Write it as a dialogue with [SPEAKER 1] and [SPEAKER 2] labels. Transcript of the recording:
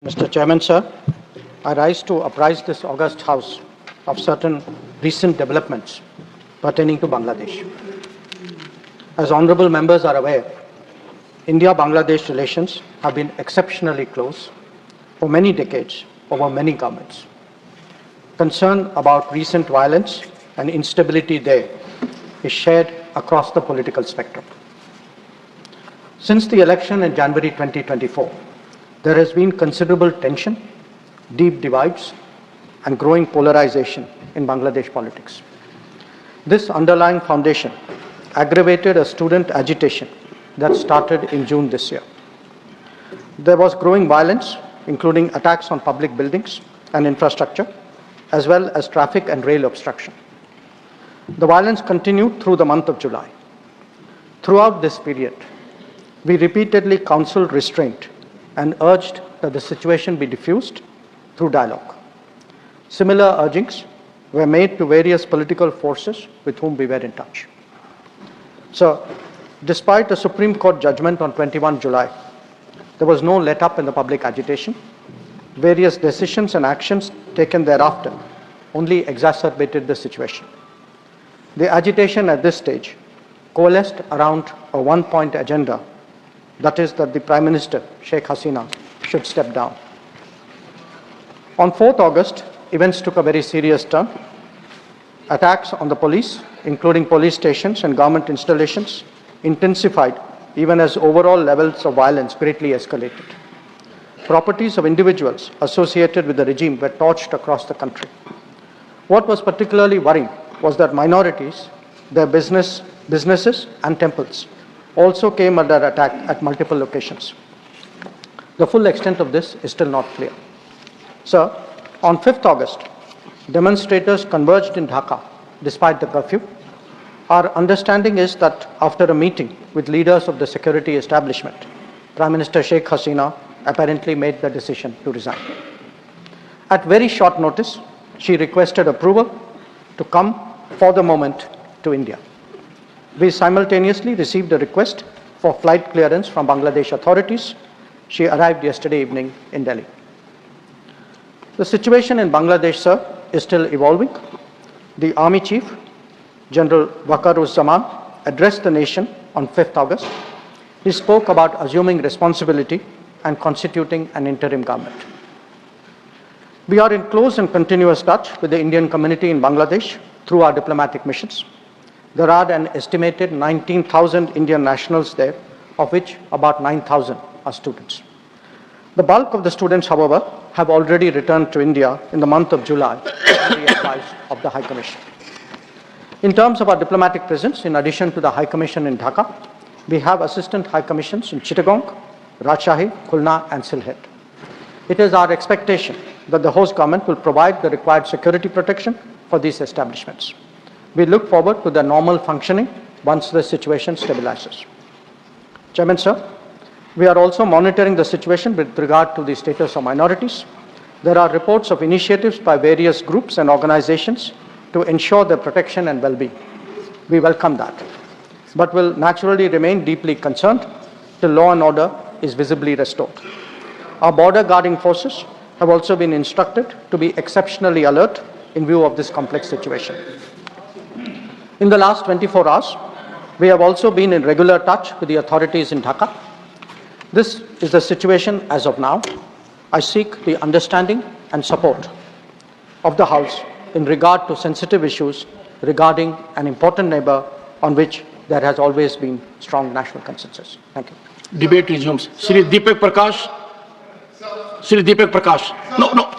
[SPEAKER 1] Mr. Chairman, sir, I rise to apprise this august House of certain recent developments pertaining to Bangladesh. As honourable members are aware, India-Bangladesh relations have been exceptionally close for many decades over many governments. Concern about recent violence and instability there is shared across the political spectrum. Since the election in January 2024, there has been considerable tension, deep divides, and growing polarization in Bangladesh politics. This underlying foundation aggravated a student agitation that started in June this year. There was growing violence, including attacks on public buildings and infrastructure, as well as traffic and rail obstruction. The violence continued through the month of July. Throughout this period, we repeatedly counseled restraint and urged that the situation be diffused through dialogue. Similar urgings were made to various political forces with whom we were in touch. So, despite a Supreme Court judgment on 21 July, there was no let-up in the public agitation. Various decisions and actions taken thereafter only exacerbated the situation. The agitation at this stage coalesced around a one-point agenda, that is that the Prime Minister, Sheikh Hasina, should step down. On 4th August, events took a very serious turn. Attacks on the police, including police stations and government installations, intensified even as overall levels of violence greatly escalated. Properties of individuals associated with the regime were torched across the country. What was particularly worrying was that minorities, their businesses and temples also came under attack at multiple locations. The full extent of this is still not clear. Sir, on 5th August, demonstrators converged in Dhaka despite the curfew. Our understanding is that after a meeting with leaders of the security establishment, Prime Minister Sheikh Hasina apparently made the decision to resign. At very short notice, she requested approval to come for the moment to India. We simultaneously received a request for flight clearance from Bangladesh authorities. She arrived yesterday evening in Delhi. The situation in Bangladesh, sir, is still evolving. The Army Chief, General Waqar-uz-Zaman, addressed the nation on 5th August. He spoke about assuming responsibility and constituting an interim government. We are in close and continuous touch with the Indian community in Bangladesh through our diplomatic missions. There are an estimated 19,000 Indian nationals there, of which about 9,000 are students. The bulk of the students, however, have already returned to India in the month of July at the advice of the High Commission. In terms of our diplomatic presence, in addition to the High Commission in Dhaka, we have assistant High Commissions in Chittagong, Rajshahi, Khulna and Sylhet. It is our expectation that the host government will provide the required security protection for these establishments. We look forward to their normal functioning once the situation stabilizes. Chairman, sir, we are also monitoring the situation with regard to the status of minorities. There are reports of initiatives by various groups and organizations to ensure their protection and well-being. We welcome that, but will naturally remain deeply concerned till law and order is visibly restored. Our border guarding forces have also been instructed to be exceptionally alert in view of this complex situation. In the last 24 hours, we have also been in regular touch with the authorities in Dhaka. This is the situation as of now. I seek the understanding and support of the House in regard to sensitive issues regarding an important neighbor on which there has always been strong national consensus. Thank you.
[SPEAKER 2] Debate resumes. Shri Deepak Prakash. No.